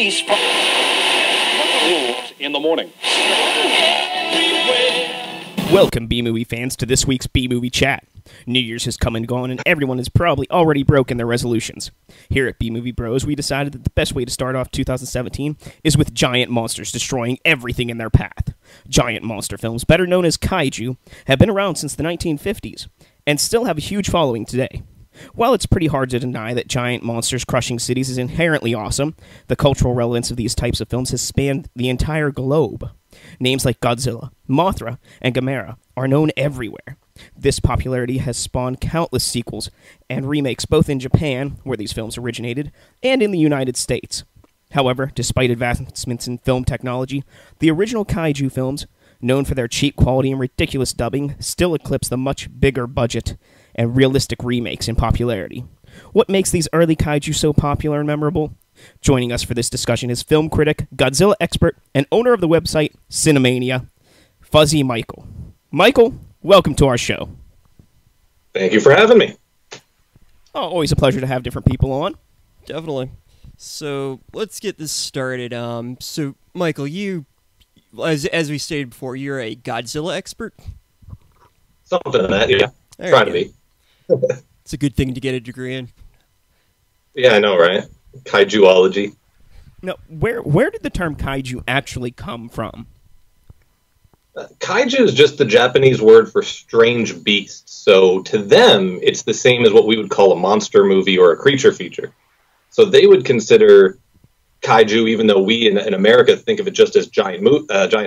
police in the morning. Welcome, B-Movie fans, to this week's B-Movie Chat. New Year's has come and gone, and everyone has probably already broken their resolutions. Here at B-Movie Bros, we decided that the best way to start off 2017 is with giant monsters destroying everything in their path. Giant monster films, better known as Kaiju, have been around since the 1950s, and still have a huge following today. While it's pretty hard to deny that giant monsters crushing cities is inherently awesome, the cultural relevance of these types of films has spanned the entire globe. Names like Godzilla, Mothra, and Gamera are known everywhere. This popularity has spawned countless sequels and remakes both in Japan, where these films originated, and in the United States. However, despite advancements in film technology, the original Kaiju films, known for their cheap quality and ridiculous dubbing, still eclipse the much bigger budget and realistic remakes in popularity. What makes these early Kaiju so popular and memorable? Joining us for this discussion is film critic, Godzilla expert, and owner of the website Cinemania, Fuzzy Mickael. Michael, welcome to our show. Thank you for having me. Oh, always a pleasure to have different people on. Definitely. So let's get this started. So Michael, you, as we stated before, you're a Godzilla expert. Something like that, yeah. Try to be. It's a good thing to get a degree in. Yeah, I know, right? Kaijuology. Now, where did the term kaiju actually come from? Kaiju is just the Japanese word for strange beast. So to them, it's the same as what we would call a monster movie or a creature feature. So they would consider kaiju, even though we in America think of it just as giant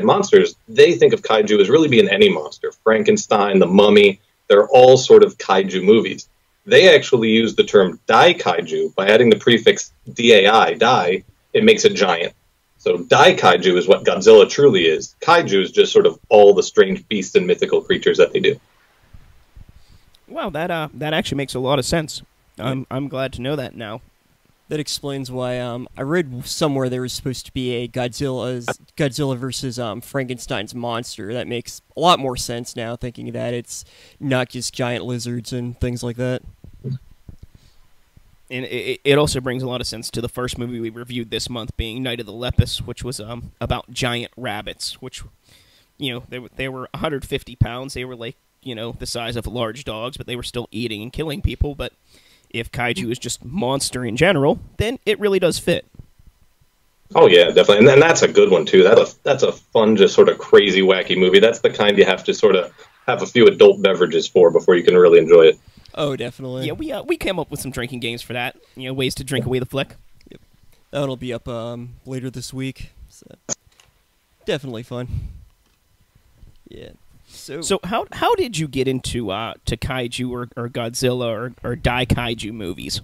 monsters, they think of kaiju as really being any monster. Frankenstein, the Mummy, they're all sort of kaiju movies. They actually use the term dai kaiju. By adding the prefix dai, dai, it makes it giant. So dai kaiju is what Godzilla truly is. Kaiju is just sort of all the strange beasts and mythical creatures that they do. Wow, that actually makes a lot of sense. I'm glad to know that now. That explains why I read somewhere there was supposed to be a Godzilla versus Frankenstein's monster. That makes a lot more sense now, thinking that it's not just giant lizards and things like that. And it also brings a lot of sense to the first movie we reviewed this month, being Night of the Lepus, which was about giant rabbits, which, they were 150 pounds. They were like, the size of large dogs, but they were still eating and killing people. But if kaiju is just monster in general, then it really does fit. Oh yeah, definitely, and then that's a good one too. That's a fun, just sort of crazy, wacky movie. That's the kind you have to sort of have a few adult beverages for before you can really enjoy it. Oh, definitely. Yeah, we came up with some drinking games for that. Ways to drink away the flick. Yep. That'll be up later this week. So definitely fun. Yeah. So how did you get into to kaiju or Godzilla or dai kaiju movies?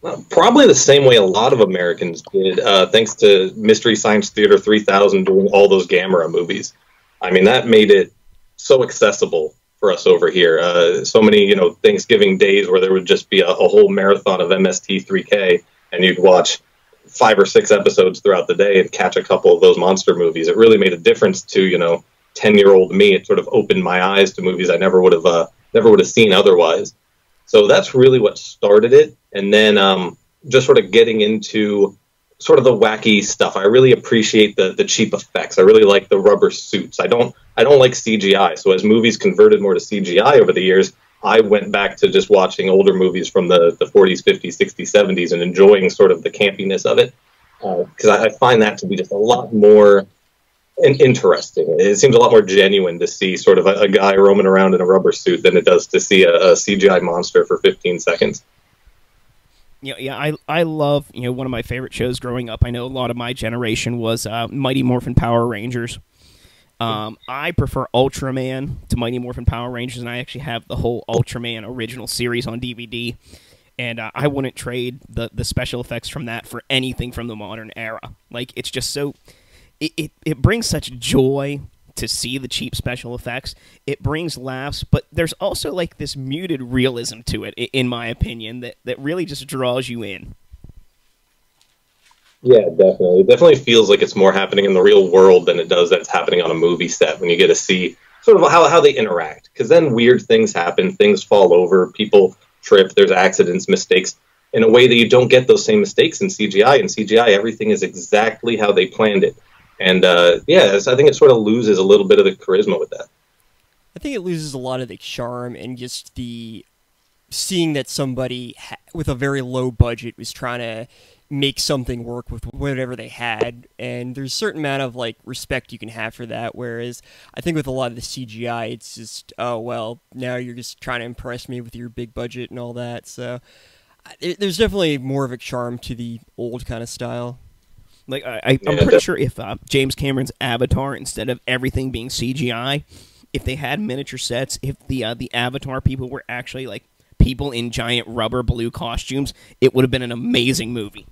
Well, probably the same way a lot of Americans did, thanks to Mystery Science Theater 3000 doing all those Gamera movies. I mean, that made it so accessible for us over here. So many, Thanksgiving days where there would just be a whole marathon of MST3K, and you'd watch 5 or 6 episodes throughout the day and catch a couple of those monster movies. It really made a difference to, 10-year-old me. It sort of opened my eyes to movies I never would have seen otherwise. So that's really what started it. And then just sort of getting into sort of the wacky stuff. I really appreciate the cheap effects. I really like the rubber suits. I don't like CGI. So as movies converted more to CGI over the years, I went back to just watching older movies from the 40s, 50s, 60s, 70s and enjoying sort of the campiness of it. Because I find that to be just a lot more interesting. It seems a lot more genuine to see sort of a guy roaming around in a rubber suit than it does to see a CGI monster for 15 seconds. Yeah, I love, one of my favorite shows growing up. I know a lot of my generation was Mighty Morphin Power Rangers. I prefer Ultraman to Mighty Morphin Power Rangers, and I actually have the whole Ultraman original series on DVD. And I wouldn't trade the special effects from that for anything from the modern era. Like, it's just so... It brings such joy to see the cheap special effects. It brings laughs, but there's also like this muted realism to it, in my opinion, that really just draws you in. Yeah, definitely. It definitely feels like it's more happening in the real world than it does that it's happening on a movie set when you get to see sort of how they interact. Because then weird things happen, things fall over, people trip, there's accidents, mistakes. in a way that you don't get those same mistakes in CGI. In CGI, everything is exactly how they planned it. And I think it sort of loses a little bit of the charisma with that. I think it loses a lot of the charm and just the seeing that somebody with a very low budget was trying to make something work with whatever they had, and there's a certain amount of like respect you can have for that, whereas I think with a lot of the CGI it's just, oh well, now you're just trying to impress me with your big budget and all that. So there's definitely more of a charm to the old kind of style. Like I'm pretty sure if James Cameron's Avatar, instead of everything being CGI, if they had miniature sets, if the Avatar people were actually like people in giant rubber blue costumes, it would have been an amazing movie.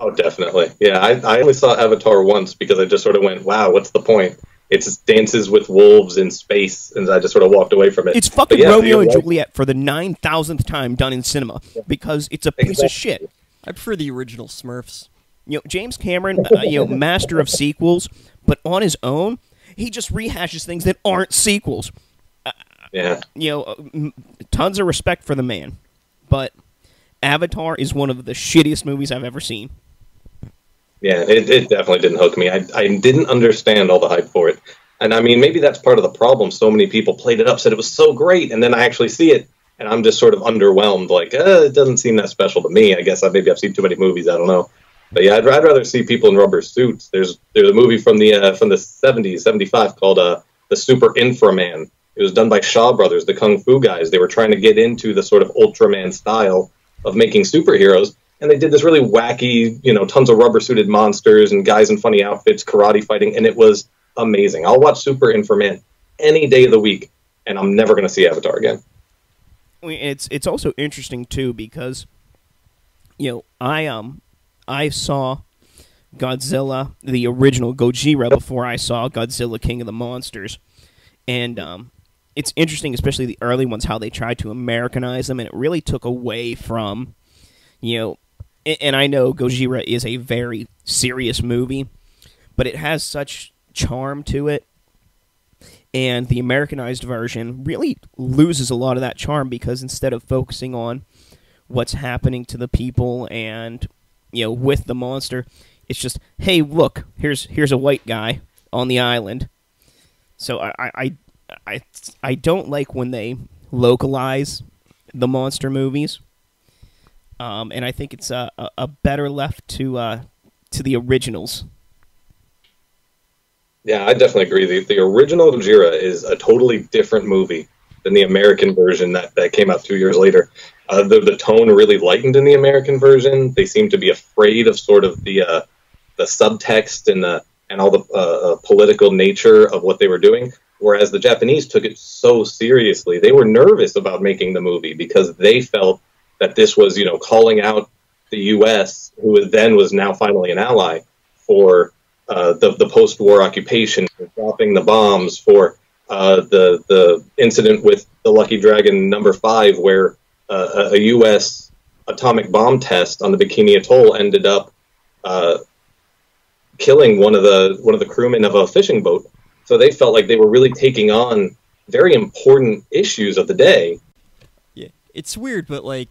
Oh, definitely. Yeah, I only saw Avatar once because I just sort of went, wow, what's the point? It's just dances with wolves in space, and I just sort of walked away from it. It's fucking Romeo and Juliet for the 9,000th time done in cinema, because it's a piece of shit. I prefer the original Smurfs. You know, James Cameron, master of sequels, but on his own, he just rehashes things that aren't sequels. Yeah. Tons of respect for the man, but Avatar is one of the shittiest movies I've ever seen. Yeah, it definitely didn't hook me. I didn't understand all the hype for it. And I mean, maybe that's part of the problem. So many people played it up, said it was so great, and then I actually see it, and I'm just sort of underwhelmed. Like, it doesn't seem that special to me. I guess maybe I've seen too many movies. I don't know. But yeah, I'd rather see people in rubber suits. There's a movie from the 70s, 75 called The Super Inframan. It was done by Shaw Brothers, the Kung Fu guys. They were trying to get into the sort of Ultraman style of making superheroes. And they did this really wacky, tons of rubber-suited monsters and guys in funny outfits, karate fighting, and it was amazing. I'll watch Super Inframan any day of the week, and I'm never going to see Avatar again. I mean, it's also interesting, too, because, I saw Godzilla, the original Gojira, before I saw Godzilla King of the Monsters. And it's interesting, especially the early ones, how they tried to Americanize them, and it really took away from, and I know Gojira is a very serious movie, but it has such charm to it, and the Americanized version really loses a lot of that charm, because instead of focusing on what's happening to the people and, with the monster, it's just, hey, look, here's a white guy on the island. So I don't like when they localize the monster movies. And I think it's a better left to the originals. Yeah, I definitely agree. The original Gojira is a totally different movie than the American version that came out 2 years later. The tone really lightened in the American version. They seem to be afraid of sort of the subtext and all the political nature of what they were doing, whereas the Japanese took it so seriously. They were nervous about making the movie because they felt that this was, calling out the U.S., who then was now finally an ally, for the post-war occupation, for dropping the bombs, for the incident with the Lucky Dragon number 5, where a U.S. atomic bomb test on the Bikini Atoll ended up killing one of the crewmen of a fishing boat. So they felt like they were really taking on very important issues of the day. Yeah, it's weird, but like,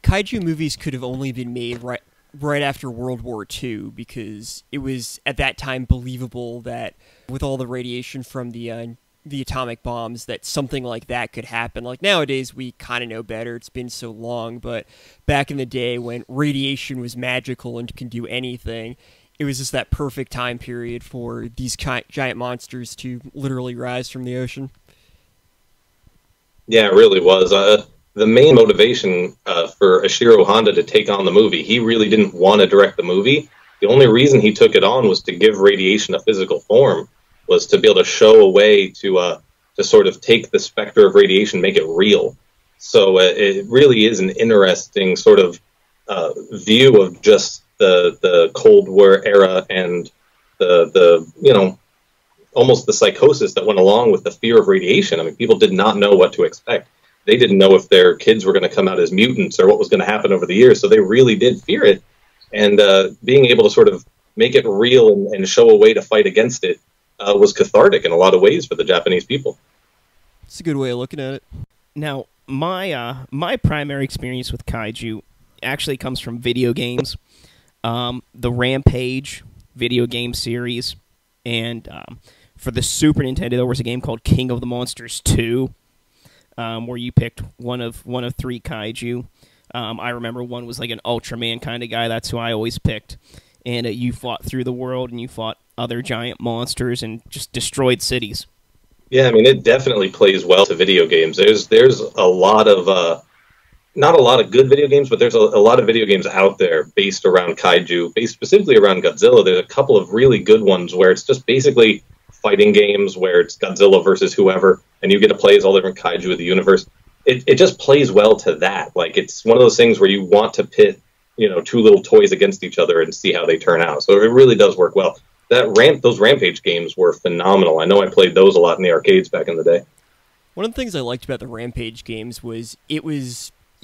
kaiju movies could have only been made right after World War II, because it was at that time believable that with all the radiation from the atomic bombs, that something like that could happen. Like nowadays, we kind of know better. It's been so long, but back in the day when radiation was magical and can do anything, it was just that perfect time period for these giant monsters to literally rise from the ocean. Yeah, it really was. The main motivation for Ishiro Honda to take on the movie, he really didn't want to direct the movie. The only reason he took it on was to give radiation a physical form, was to be able to show a way to sort of take the specter of radiation, make it real. So it really is an interesting sort of view of just the Cold War era and the almost the psychosis that went along with the fear of radiation. I mean, people did not know what to expect. They didn't know if their kids were going to come out as mutants or what was going to happen over the years. So they really did fear it. And being able to sort of make it real and show a way to fight against it was cathartic in a lot of ways for the Japanese people. It's a good way of looking at it. Now, my primary experience with kaiju actually comes from video games. The Rampage video game series, and for the Super Nintendo, there was a game called King of the Monsters 2, where you picked one of 3 kaiju. I remember one was like an Ultraman kind of guy. That's who I always picked. And you fought through the world, and you fought other giant monsters, and just destroyed cities. Yeah, I mean, it definitely plays well to video games. There's a lot of not a lot of good video games, but there's a lot of video games out there based around kaiju, based specifically around Godzilla. There's a couple of really good ones where it's just basically fighting games where it's Godzilla versus whoever, and you get to play as all different kaiju of the universe. It just plays well to that. Like, it's one of those things where you want to pit, 2 little toys against each other and see how they turn out. So it really does work well. Those Rampage games were phenomenal. I know I played those a lot in the arcades back in the day. One of the things I liked about the Rampage games was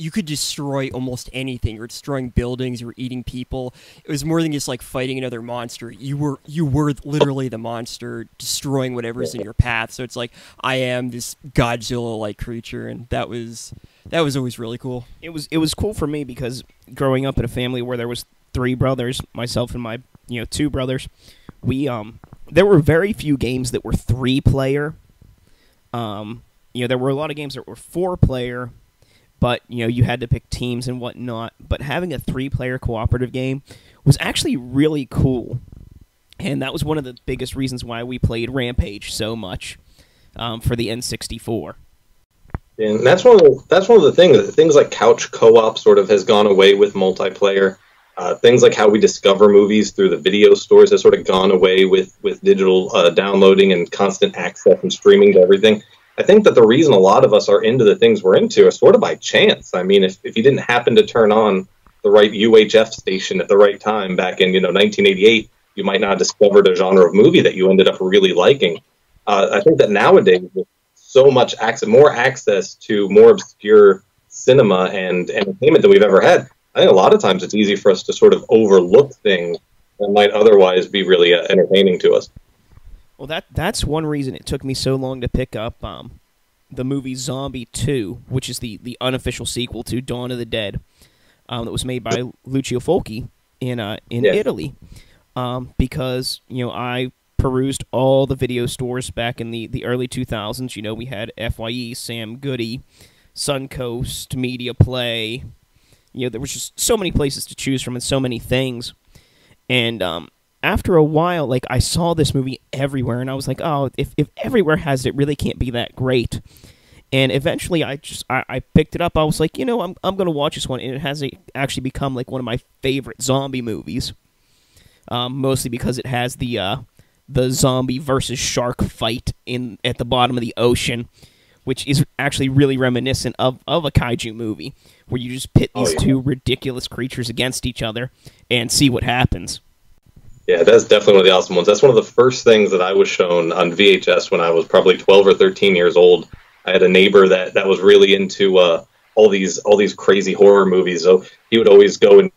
you could destroy almost anything. You were destroying buildings, you were eating people. It was more than just like fighting another monster. You were literally the monster, destroying whatever's in your path. So it's like, I am this Godzilla-like creature, and that was always really cool. It was cool for me because growing up in a family where there was 3 brothers, myself and my 2 brothers, we there were very few games that were 3-player. There were a lot of games that were 4-player. But, you had to pick teams and whatnot. But having a 3-player cooperative game was actually really cool. And that was one of the biggest reasons why we played Rampage so much for the N64. And that's one of the things. Things like couch co-op sort of has gone away with multiplayer. Things like how we discover movies through the video stores has sort of gone away with digital downloading and constant access and streaming to everything. I think that the reason a lot of us are into the things we're into is sort of by chance. I mean, if you didn't happen to turn on the right UHF station at the right time back in 1988, you might not have discovered a genre of movie that you ended up really liking. I think that nowadays, with so much more access to more obscure cinema and entertainment than we've ever had, I think a lot of times it's easy for us to sort of overlook things that might otherwise be really entertaining to us. Well, that's one reason it took me so long to pick up the movie Zombie 2, which is the unofficial sequel to Dawn of the Dead, that was made by Lucio Fulci in Italy, because I perused all the video stores back in the early 2000s. We had FYE, Sam Goody, Suncoast, Media Play. There was just so many places to choose from and so many things, and after a while, like, I saw this movie everywhere, and I was like, oh, if everywhere has it, really can't be that great. And eventually, I picked it up. I was like, I'm going to watch this one, and it has actually become like one of my favorite zombie movies. Mostly because it has the zombie versus shark fight at the bottom of the ocean, which is actually really reminiscent of a kaiju movie, where you just pit these 2 ridiculous creatures against each other and see what happens. Yeah, that's definitely one of the awesome ones. That's one of the first things that I was shown on VHS when I was probably 12 or 13 years old. I had a neighbor that was really into all these crazy horror movies. So he would always go and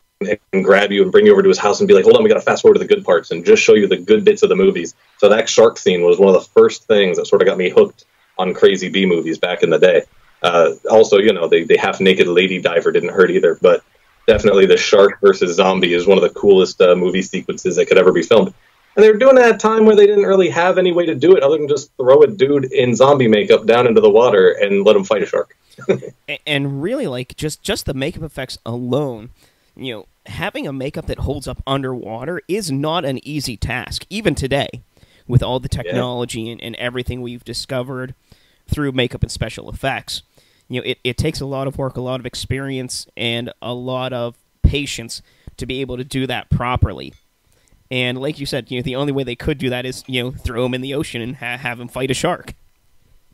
grab you and bring you over to his house and be like, hold on, we got to fast forward to the good parts and just show you the good bits of the movies. So that shark scene was one of the first things that sort of got me hooked on crazy B movies back in the day. Also, the half-naked lady diver didn't hurt either, but definitely the shark versus zombie is one of the coolest movie sequences that could ever be filmed. And they were doing it at a time where they didn't really have any way to do it other than just throw a dude in zombie makeup down into the water and let him fight a shark. And really, like, just the makeup effects alone, having a makeup that holds up underwater is not an easy task, even today, with all the technology and everything we've discovered through makeup and special effects. It takes a lot of work, a lot of experience, and a lot of patience to be able to do that properly. And like you said, the only way they could do that is, throw him in the ocean and have him fight a shark.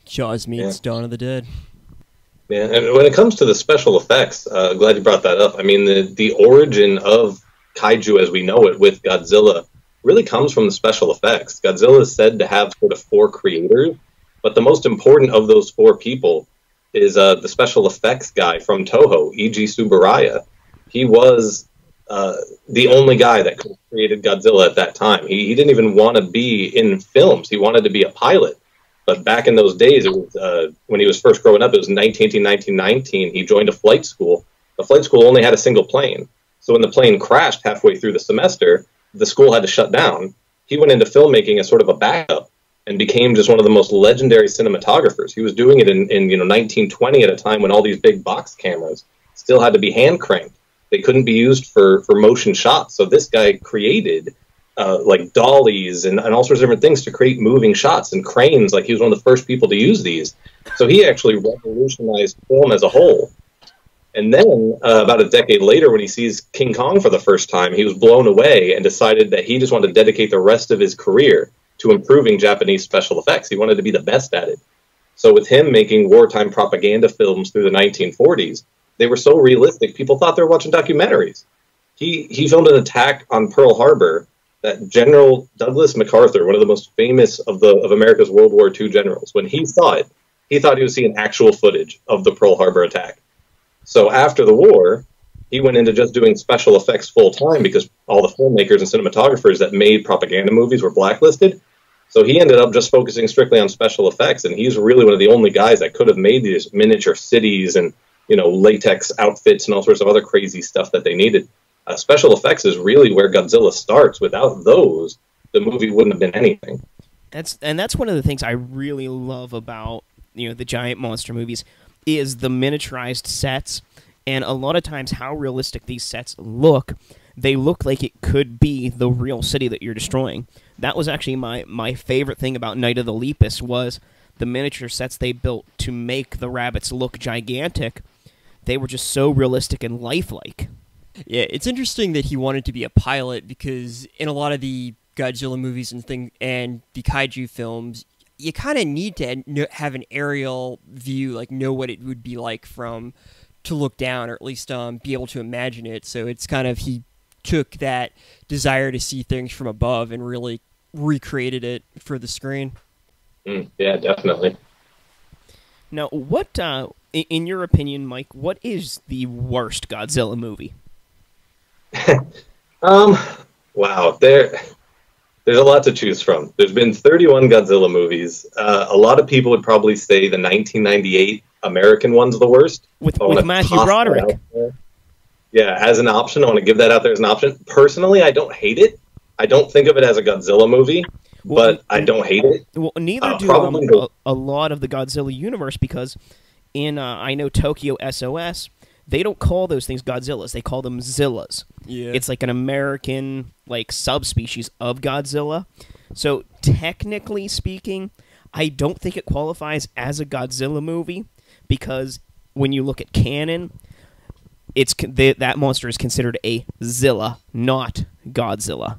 Jaws meets Dawn of the Dead. Yeah, and when it comes to the special effects, glad you brought that up. I mean, the origin of kaiju as we know it with Godzilla really comes from the special effects. Godzilla is said to have sort of 4 creators, but the most important of those 4 people is the special effects guy from Toho, E.G. Tsuburaya. He was the only guy that could have created Godzilla at that time. He didn't even want to be in films. He wanted to be a pilot. But back in those days, it was when he was first growing up, it was 1919. He joined a flight school, The flight school only had a single plane. So when the plane crashed halfway through the semester, the school had to shut down. He went into filmmaking as sort of a backup and became just one of the most legendary cinematographers. He was doing it in 1920 at a time when all these big box cameras still had to be hand cranked. They couldn't be used for motion shots. So this guy created like dollies and all sorts of different things to create moving shots and cranes. Like he was one of the first people to use these. So he actually revolutionized film as a whole. And then about a decade later, when he sees King Kong for the first time, he was blown away and decided that he just wanted to dedicate the rest of his career to improving Japanese special effects. He wanted to be the best at it. So with him making wartime propaganda films through the 1940s, they were so realistic, people thought they were watching documentaries. He filmed an attack on Pearl Harbor that General Douglas MacArthur, one of the most famous of America's World War II generals, when he saw it, he thought he was seeing actual footage of the Pearl Harbor attack. So after the war, he went into just doing special effects full time because all the filmmakers and cinematographers that made propaganda movies were blacklisted. So he ended up just focusing strictly on special effects, and he's really one of the only guys that could have made these miniature cities and latex outfits and all sorts of other crazy stuff that they needed. Special effects is really where Godzilla starts. Without those, the movie wouldn't have been anything. That's one of the things I really love about the giant monster movies is the miniaturized sets, and a lot of times how realistic these sets look. They look like it could be the real city that you're destroying. That was actually my favorite thing about Night of the Lepus was the miniature sets they built to make the rabbits look gigantic. They were just so realistic and lifelike. Yeah, it's interesting that he wanted to be a pilot because in a lot of the Godzilla movies and the Kaiju films, you kind of need to have an aerial view, like know what it would be like to look down, or at least be able to imagine it. So it's kind of, he took that desire to see things from above and really recreated it for the screen. Yeah, definitely. Now, what, in your opinion, Mike, what is the worst Godzilla movie? Wow, there's a lot to choose from. There's been 31 Godzilla movies. A lot of people would probably say the 1998 American one's the worst. With Matthew Broderick. Yeah, as an option, I want to give that out there as an option. Personally, I don't hate it. I don't think of it as a Godzilla movie, but I don't hate it. Well, neither do a lot of the Godzilla universe, because in, I know Tokyo SOS, they don't call those things Godzillas. They call them Zillas. Yeah. It's like an American subspecies of Godzilla. So technically speaking, I don't think it qualifies as a Godzilla movie because when you look at canon, that monster is considered a Zilla, not Godzilla.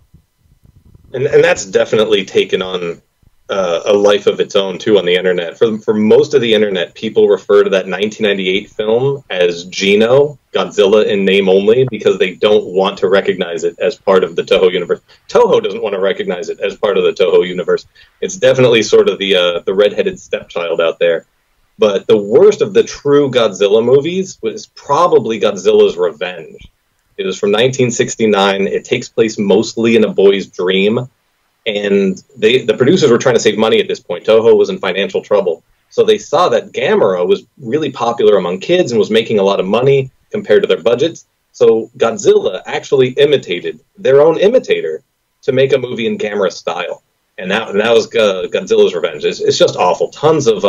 And that's definitely taken on a life of its own, too, on the internet. For most of the internet, people refer to that 1998 film as Gino, Godzilla in name only, because they don't want to recognize it as part of the Toho universe. Toho doesn't want to recognize it as part of the Toho universe. It's definitely sort of the redheaded stepchild out there. But the worst of the true Godzilla movies was probably Godzilla's Revenge. It was from 1969. It takes place mostly in a boy's dream. And the producers were trying to save money at this point. Toho was in financial trouble. So they saw that Gamera was really popular among kids and was making a lot of money compared to their budgets. So Godzilla actually imitated their own imitator to make a movie in Gamera style. And that was Godzilla's Revenge. It's just awful. Tons of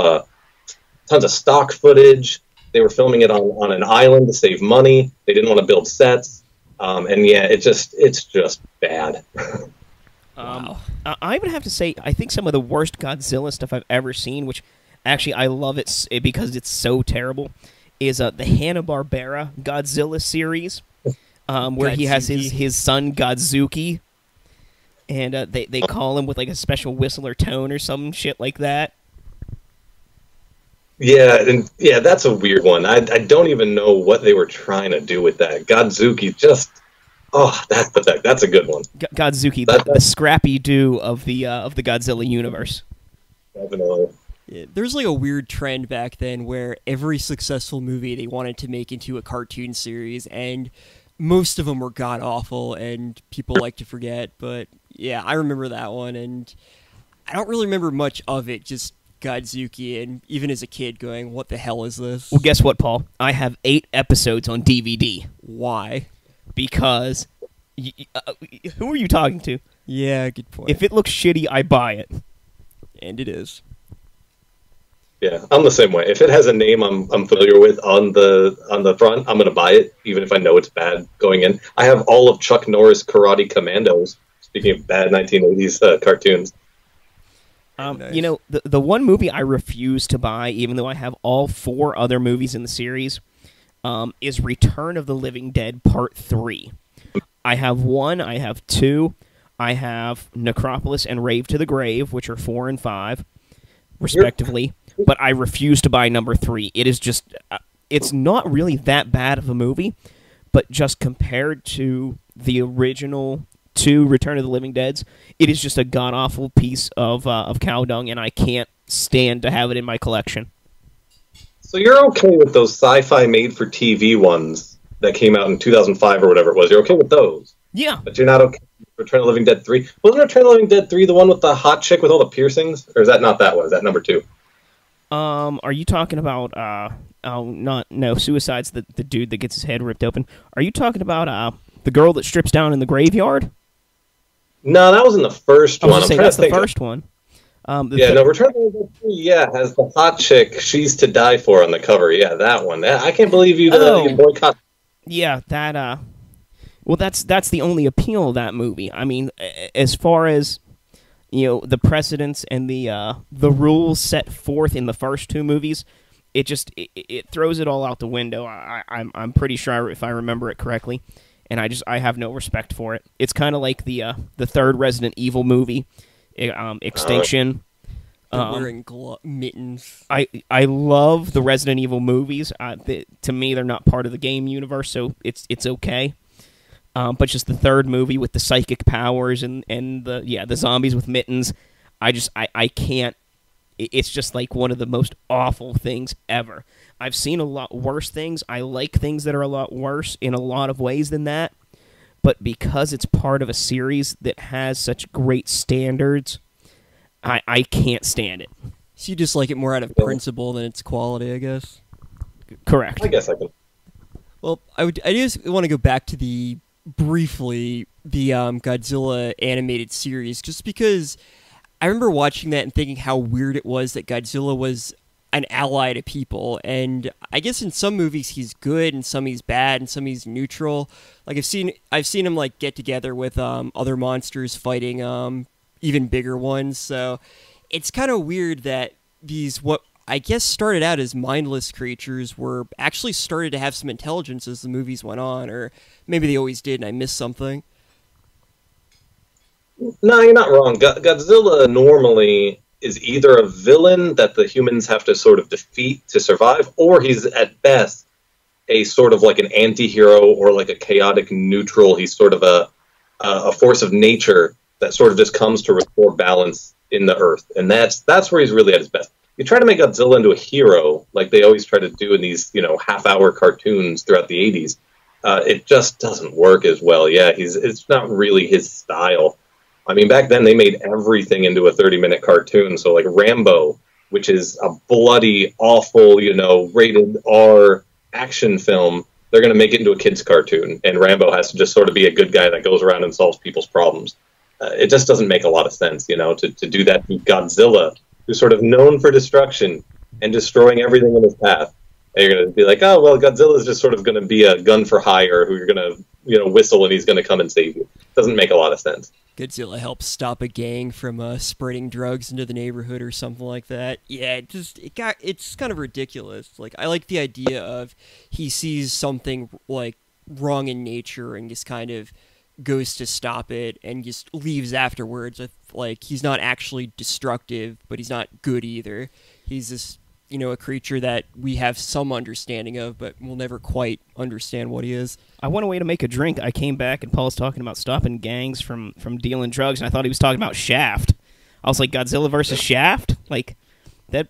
stock footage. They were filming it on an island to save money. They didn't want to build sets. And yeah, it's just bad. Wow. I would have to say, I think some of the worst Godzilla stuff I've ever seen, which actually I love it because it's so terrible, is the Hanna-Barbera Godzilla series, where he has his son Godzuki, and they call him with like a special whistle or tone or some shit like that. Yeah, that's a weird one. I don't even know what they were trying to do with that. Godzuki just... Oh, that's a good one. Godzuki, the Scrappy-Doo of the Godzilla universe. Definitely. Yeah, there's like a weird trend back then where every successful movie they wanted to make into a cartoon series, and most of them were god-awful, and people like to forget. But yeah, I remember that one, and I don't really remember much of it. Just Godzuki, and even as a kid going, what the hell is this? Well, guess what, Paul? I have 8 episodes on DVD. Why? Because... who are you talking to? Yeah, good point. If it looks shitty, I buy it. And it is. Yeah, I'm the same way. If it has a name I'm familiar with on the front, I'm gonna buy it, even if I know it's bad going in. I have all of Chuck Norris Karate Commandos. Speaking of bad 1980s cartoons. Nice. You know, the one movie I refuse to buy, even though I have all 4 other movies in the series, is Return of the Living Dead Part 3. I have 1, I have 2, I have Necropolis and Rave to the Grave, which are 4 and 5, respectively. But I refuse to buy number 3. It is just, it's not really that bad of a movie, but just compared to the original 2 Return of the Living Deads, it is just a god-awful piece of cow dung, and I can't stand to have it in my collection. So you're okay with those sci-fi made-for-TV ones that came out in 2005 or whatever it was? You're okay with those? Yeah. But you're not okay with Return of the Living Dead 3? Wasn't Return of the Living Dead 3 the one with the hot chick with all the piercings? Or is that not that one? Is that number 2? Are you talking about, Suicide's the dude that gets his head ripped open. Are you talking about, the girl that strips down in the graveyard? No, that was in the first one. I was going to say, that's the first one. Return of the Living Dead 3, has the hot chick, She's to Die For on the cover. Yeah, that one. I can't believe you boycott. Yeah, that, well, that's the only appeal of that movie. I mean, as far as... you know, the precedents and the rules set forth in the first 2 movies, it throws it all out the window. I'm pretty sure if I remember it correctly, and I have no respect for it. It's kind of like the 3rd Resident Evil movie, Extinction. Wearing mittens. I love the Resident Evil movies. To me, they're not part of the game universe, so it's okay. But just the 3rd movie with the psychic powers and the zombies with mittens, I can't. It's just like one of the most awful things ever. I've seen a lot worse things. I like things that are a lot worse in a lot of ways than that. But because it's part of a series that has such great standards, I can't stand it. So you just like it more out of principle than its quality, I guess? Correct. I guess I can. Well, I just want to go back to briefly the Godzilla animated series, just because I remember watching that and thinking how weird it was that Godzilla was an ally to people, and I guess in some movies he's good, and some he's bad, and some he's neutral. Like I've seen him like get together with other monsters fighting even bigger ones, so it's kind of weird that these what I guess started out as mindless creatures were actually started to have some intelligence as the movies went on, or maybe they always did and I missed something. No, you're not wrong. Godzilla normally is either a villain that the humans have to sort of defeat to survive, or he's at best a sort of like an anti-hero or like a chaotic neutral. He's sort of a force of nature that sort of just comes to restore balance in the earth. And that's where he's really at his best. You try to make Godzilla into a hero, like they always try to do in these, half-hour cartoons throughout the 80s. It just doesn't work as well. Yeah, it's not really his style. I mean, back then they made everything into a 30-minute cartoon. So like Rambo, which is a bloody, awful, rated R action film, they're going to make it into a kid's cartoon. And Rambo has to just sort of be a good guy that goes around and solves people's problems. It just doesn't make a lot of sense, to do that to Godzilla, who's sort of known for destruction and destroying everything in his path. And you're going to be like, oh, well, Godzilla's just sort of going to be a gun for hire who you're going to, whistle and he's going to come and save you. Doesn't make a lot of sense. Godzilla helps stop a gang from spreading drugs into the neighborhood or something like that. Yeah, it's kind of ridiculous. Like, I like the idea of he sees something like wrong in nature and just kind of goes to stop it and just leaves afterwards. Like, he's not actually destructive, but he's not good either. He's this, a creature that we have some understanding of, but we'll never quite understand what he is. I went away to make a drink. I came back, and Paul's talking about stopping gangs from dealing drugs, and I thought he was talking about Shaft. I was like, Godzilla versus Shaft? Like, a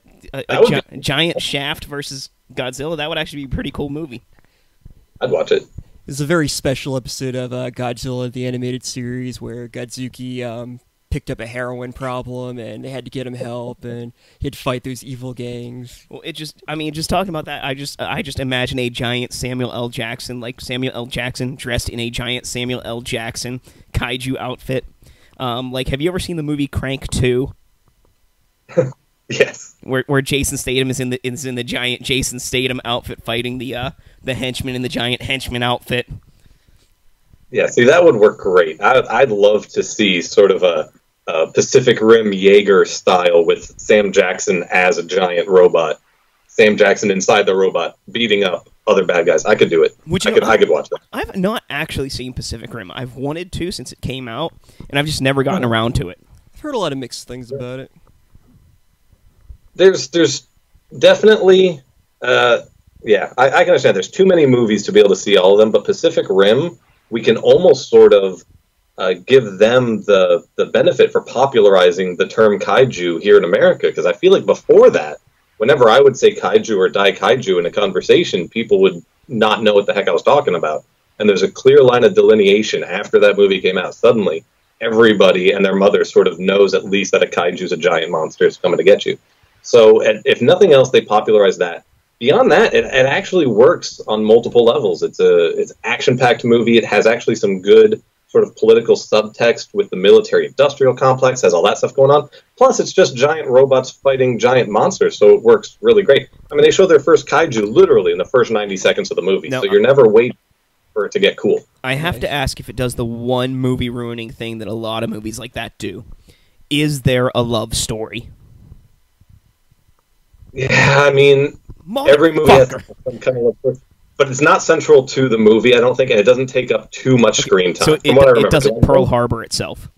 giant Shaft versus Godzilla? That would actually be a pretty cool movie. I'd watch it. It's a very special episode of Godzilla, the animated series, where Godzuki picked up a heroin problem, and they had to get him help, and he had to fight those evil gangs. Well, just talking about that, I just imagine a giant Samuel L. Jackson, like Samuel L. Jackson dressed in a giant Samuel L. Jackson kaiju outfit. Like, have you ever seen the movie Crank 2? Yes. Where Jason Statham is in the giant Jason Statham outfit fighting the henchman in the giant henchman outfit. Yeah, see, that would work great. I'd love to see sort of a Pacific Rim Jaeger style with Sam Jackson as a giant robot. Sam Jackson inside the robot beating up other bad guys. I could do it. I could watch that. I've not actually seen Pacific Rim. I've wanted to since it came out, and I've just never gotten around to it. I've heard a lot of mixed things about it. There's definitely, I can understand. There's too many movies to be able to see all of them, but Pacific Rim, we can almost sort of give them the benefit for popularizing the term kaiju here in America, because I feel like before that, whenever I would say kaiju or daikaiju in a conversation, people would not know what the heck I was talking about. And there's a clear line of delineation after that movie came out. Suddenly, everybody and their mother sort of knows at least that a kaiju is a giant monster is coming to get you. So if nothing else, they popularize that. Beyond that, it actually works on multiple levels. It's an action-packed movie. It has actually some good sort of political subtext with the military-industrial complex, has all that stuff going on. Plus, it's just giant robots fighting giant monsters, so it works really great. I mean, they show their first kaiju literally in the first 90 seconds of the movie, so you're never waiting for it to get cool. I have to ask if it does the one movie-ruining thing that a lot of movies like that do. Is there a love story? Yeah, I mean, every movie has some kind of love, but it's not central to the movie, I don't think, and it doesn't take up too much screen time. So it doesn't Pearl Harbor itself?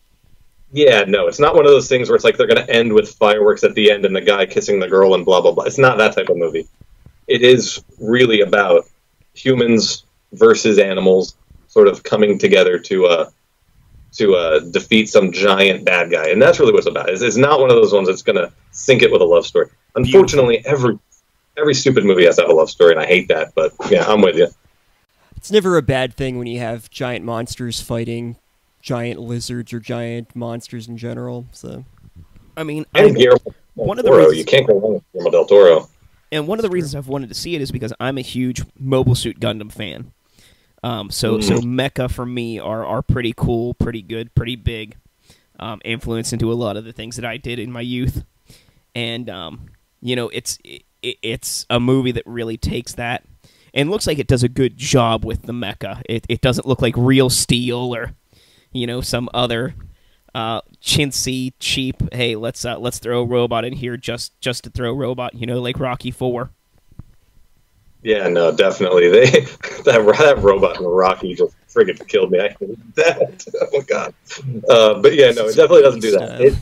Yeah, no, it's not one of those things where it's like they're going to end with fireworks at the end and the guy kissing the girl and blah, blah, blah. It's not that type of movie. It is really about humans versus animals sort of coming together to defeat some giant bad guy, and that's really what it's about. It's not one of those ones that's going to sink it with a love story. Unfortunately, every stupid movie has to have a love story, and I hate that, but yeah, I'm with you. It's never a bad thing when you have giant monsters fighting giant lizards or giant monsters in general. So, I mean, one of the reasons you can't go wrong with Guillermo del Toro. And one of the reasons I've wanted to see it is because I'm a huge Mobile Suit Gundam fan. So mecha for me are pretty cool, pretty good, pretty big, influence into a lot of the things that I did in my youth, and it's a movie that really takes that and looks like it does a good job with the mecha. It doesn't look like real steel or some other chintzy, cheap. Hey, let's throw a robot in here just to throw a robot. Like Rocky IV. Yeah, no, definitely. That robot in Rocky just friggin' killed me. I hated that. Oh my god. But yeah, no, it definitely doesn't do that.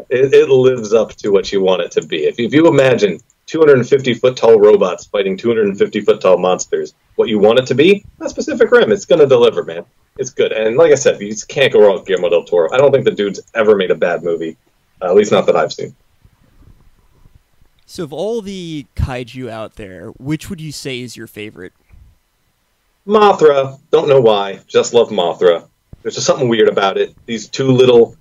It lives up to what you want it to be. If you imagine 250-foot tall robots fighting 250-foot tall monsters, what you want it to be, that's Pacific Rim. It's going to deliver, man. It's good. And like I said, you just can't go wrong with Guillermo del Toro. I don't think the dude's ever made a bad movie, at least not that I've seen. So of all the kaiju out there, which would you say is your favorite? Mothra. Don't know why. Just love Mothra. There's just something weird about it. These two little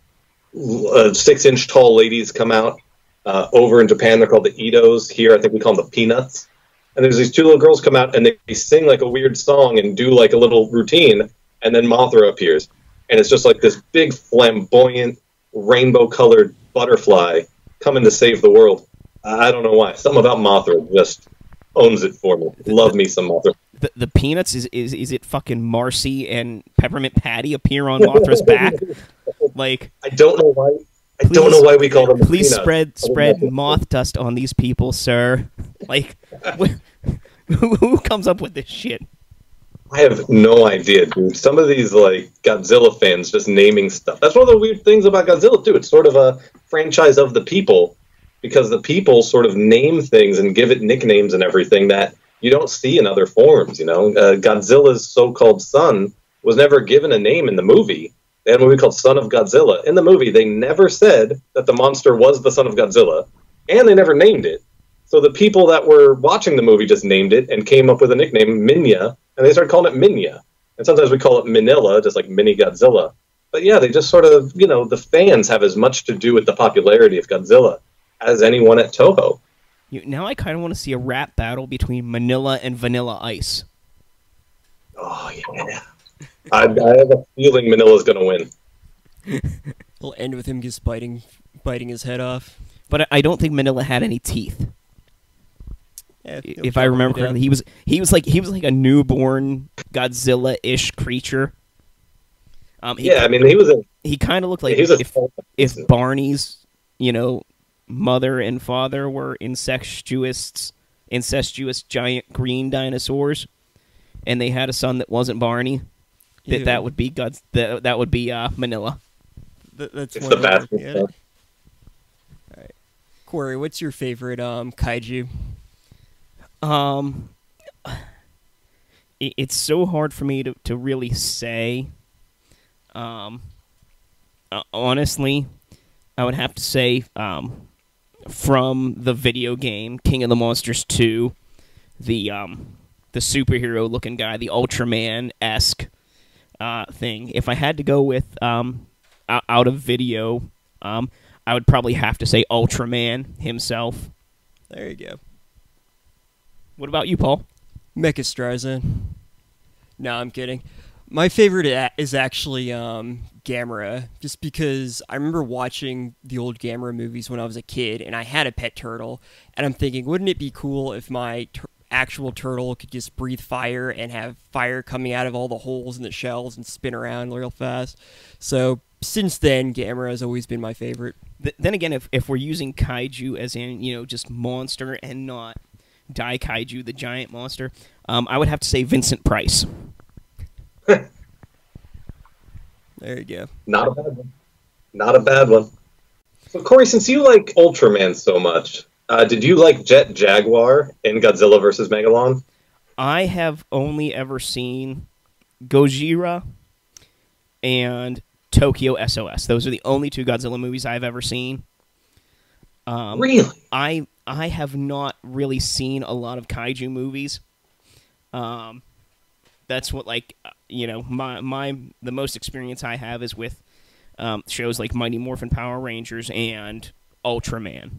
6-inch tall ladies come out. Over in Japan, they're called the Itos. Here, I think we call them the Peanuts. And there's these two little girls come out, and they sing like a weird song and do like a little routine, and then Mothra appears. And it's just like this big, flamboyant, rainbow-colored butterfly coming to save the world. I don't know why. Something about Mothra just owns it for me. Love me some Mothra. The Peanuts, is it fucking Marcy and Peppermint Patty appear on Mothra's back? Like, I don't know why. I don't know why we call them. Please spread moth dust on these people, sir. Like, who comes up with this shit? I have no idea, dude. Some of these like Godzilla fans just naming stuff. That's one of the weird things about Godzilla too. It's sort of a franchise of the people, because the people sort of name things and give it nicknames and everything that you don't see in other forms. Godzilla's so-called son was never given a name in the movie. They had a movie called Son of Godzilla. In the movie, they never said that the monster was the son of Godzilla, and they never named it. So the people that were watching the movie just named it and came up with a nickname, Minya, and they started calling it Minya. And sometimes we call it Manila, just like Mini Godzilla. But yeah, they just sort of, the fans have as much to do with the popularity of Godzilla as anyone at Toho. Now I kind of want to see a rap battle between Manila and Vanilla Ice. Oh, yeah. I have a feeling Manila's going to win. It'll end with him just biting his head off. But I don't think Manila had any teeth. Yeah, if I remember correctly, he was like a newborn Godzilla-ish creature. He was he kind of looked like if Barney's, mother and father were incestuous giant green dinosaurs, and they had a son that wasn't Barney. That would be Manila. That's it's the best. All right, Corey, what's your favorite kaiju? It's so hard for me to really say. Honestly, I would have to say from the video game King of the Monsters 2, the superhero-looking guy, the Ultraman-esque thing. If I had to go with out of video, I would probably have to say Ultraman himself. There you go. What about you, Paul? Mecha Streisand. No, I'm kidding. My favorite is actually Gamera, just because I remember watching the old Gamera movies when I was a kid, and I had a pet turtle, and I'm thinking, wouldn't it be cool if my actual turtle could just breathe fire and have fire coming out of all the holes in the shells and spin around real fast? So since then, Gamera has always been my favorite. Then again, if we're using kaiju as in, just monster and not Kaiju, the giant monster, I would have to say Vincent Price. There you go. Not a bad one. Not a bad one. So, Corey, since you like Ultraman so much, did you like Jet Jaguar in Godzilla vs. Megalon? I have only ever seen Gojira and Tokyo SOS. Those are the only two Godzilla movies I've ever seen. Really? I have not really seen a lot of kaiju movies. That's what the most experience I have is with shows like Mighty Morphin Power Rangers and Ultraman.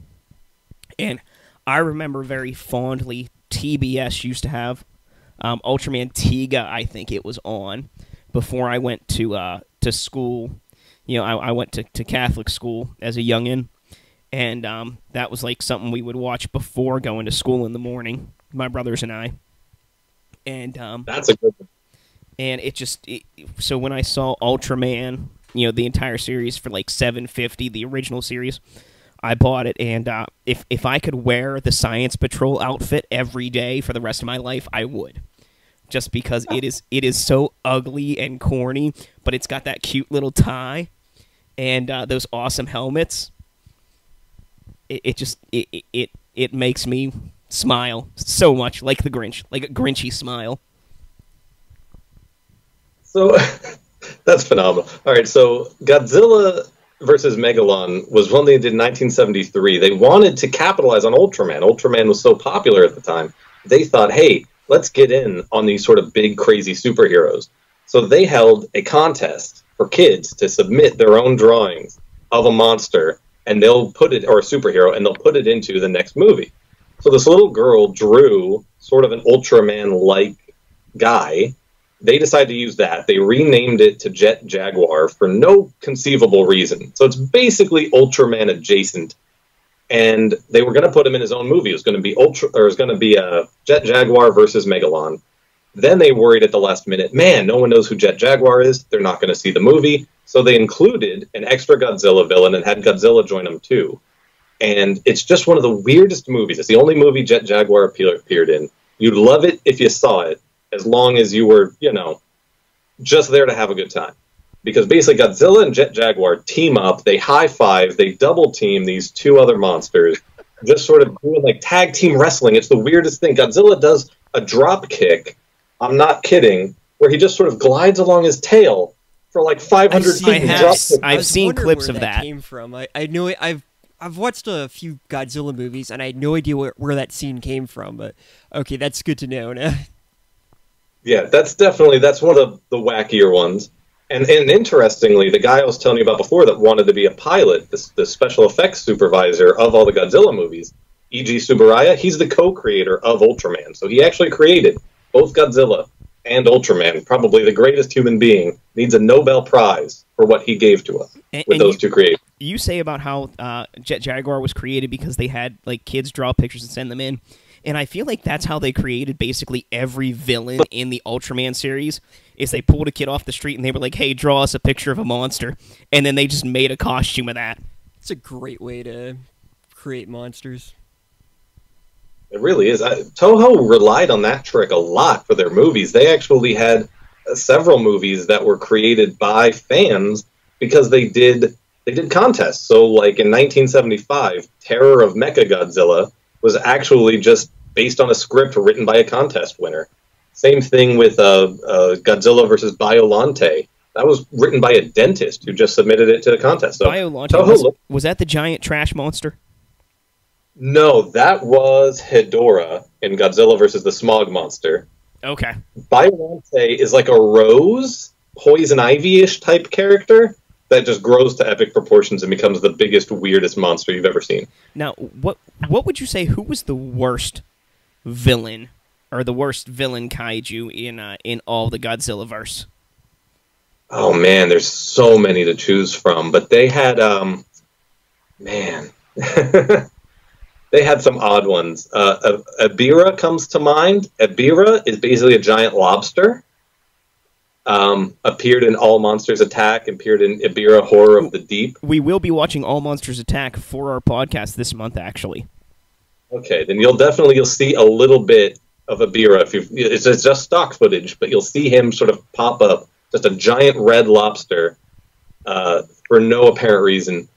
And I remember very fondly TBS used to have Ultraman Tiga, I think it was on, before I went to school. I went to Catholic school as a youngin', and that was like something we would watch before going to school in the morning, my brothers and I. And that's a good one. And so when I saw Ultraman, the entire series for like $7.50, the original series, I bought it. And if I could wear the Science Patrol outfit every day for the rest of my life, I would. Just because it is so ugly and corny, but it's got that cute little tie and those awesome helmets. It makes me smile so much, like the Grinch, like a Grinchy smile. So that's phenomenal. All right, so Godzilla versus Megalon was one they did in 1973. They wanted to capitalize on Ultraman. Ultraman was so popular at the time. They thought, hey, let's get in on these sort of big, crazy superheroes. So they held a contest for kids to submit their own drawings of a monster, and they'll put it, or a superhero, and they'll put it into the next movie. So this little girl drew sort of an Ultraman-like guy. They decided to use that. They renamed it to Jet Jaguar for no conceivable reason. So it's basically Ultraman adjacent. And they were going to put him in his own movie. It was going to be Jet Jaguar versus Megalon. Then they worried at the last minute, man, no one knows who Jet Jaguar is. They're not going to see the movie. So they included an extra Godzilla villain and had Godzilla join them too. And it's just one of the weirdest movies. It's the only movie Jet Jaguar appeared in. You'd love it if you saw it, as long as you were, just there to have a good time. Because basically Godzilla and Jet Jaguar team up, they high-five, they double-team these two other monsters, just sort of doing like tag team wrestling. It's the weirdest thing. Godzilla does a drop kick, I'm not kidding, where he just sort of glides along his tail for like 500 feet. I've seen clips of that. Came from. I know I've watched a few Godzilla movies, and I had no idea where that scene came from, but okay, that's good to know now. Yeah, that's one of the wackier ones. And interestingly, the guy I was telling you about before that wanted to be a pilot, the special effects supervisor of all the Godzilla movies, E.G. Tsuburaya, he's the co-creator of Ultraman. So he actually created both Godzilla and Ultraman. Probably the greatest human being. Needs a Nobel Prize for what he gave to us with those two creations. You say about how Jet Jaguar was created because they had like kids draw pictures and send them in. And I feel like that's how they created basically every villain in the Ultraman series, is they pulled a kid off the street and they were like, hey, draw us a picture of a monster. And then they just made a costume of that. It's a great way to create monsters. It really is. Toho relied on that trick a lot for their movies. They actually had several movies that were created by fans because they did contests. So like in 1975, Terror of Mechagodzilla was actually just based on a script written by a contest winner. Same thing with Godzilla versus Biolante. That was written by a dentist who just submitted it to the contest. So Biolante, was that the giant trash monster? No, that was Hedorah in Godzilla versus the Smog Monster. Okay. Biolante is like a rose, poison ivy-ish type character that just grows to epic proportions and becomes the biggest, weirdest monster you've ever seen. Now, what would you say, who was the worst villain, or the worst villain kaiju in all the Godzilla-verse? Oh, man, there's so many to choose from, but they had, man... They had some odd ones. Ebirah comes to mind. Ebirah is basically a giant lobster. Appeared in All Monsters Attack, appeared in Ebirah Horror of the Deep. We will be watching All Monsters Attack for our podcast this month, actually. Okay, then you'll see a little bit of Ebirah. It's just stock footage, but you'll see him sort of pop up, just a giant red lobster, for no apparent reason.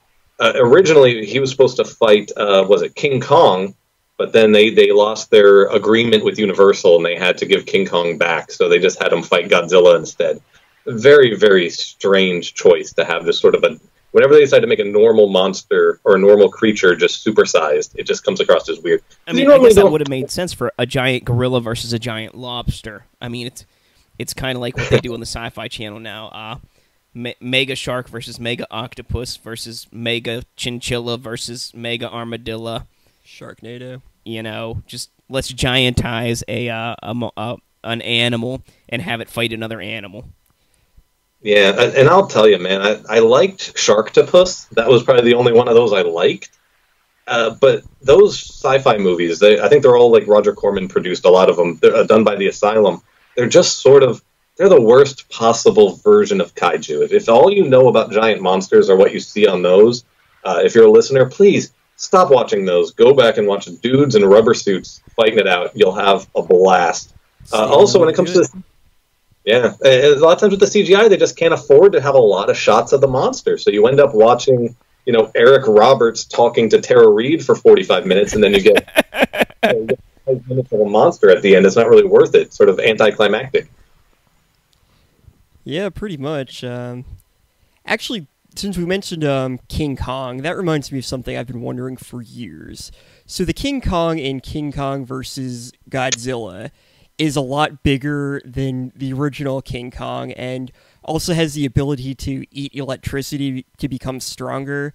Originally, he was supposed to fight, was it King Kong? But then they lost their agreement with Universal, and they had to give King Kong back, so they just had him fight Godzilla instead. Very, very strange choice to have this sort of a... Whenever they decide to make a normal monster or a normal creature just supersized, it just comes across as weird. I mean, I guess that would have made sense for a giant gorilla versus a giant lobster. I mean, it's kind of like what they do on the Sci-Fi Channel now. Mega Shark versus Mega Octopus versus Mega Chinchilla versus Mega Armadillo. Sharknado. You know, just let's giantize an animal and have it fight another animal. Yeah, and I'll tell you, man, I liked Sharktopus. That was probably the only one of those I liked. But those sci-fi movies, I think they're all like Roger Corman produced a lot of them. They're done by the Asylum. They're just sort of... They're the worst possible version of kaiju. If all you know about giant monsters are what you see on those, if you're a listener, please stop watching those. Go back and watch dudes in rubber suits fighting it out. You'll have a blast. Also, when it comes to... Yeah, a lot of times with the CGI, they just can't afford to have a lot of shots of the monster. So you end up watching, Eric Roberts talking to Tara Reid for 45 minutes, and then you get 5 minutes of a monster at the end. It's not really worth it. Sort of anticlimactic. Yeah, pretty much. Actually, since we mentioned King Kong, that reminds me of something I've been wondering for years. So the King Kong in King Kong versus Godzilla is a lot bigger than the original King Kong, and also has the ability to eat electricity to become stronger.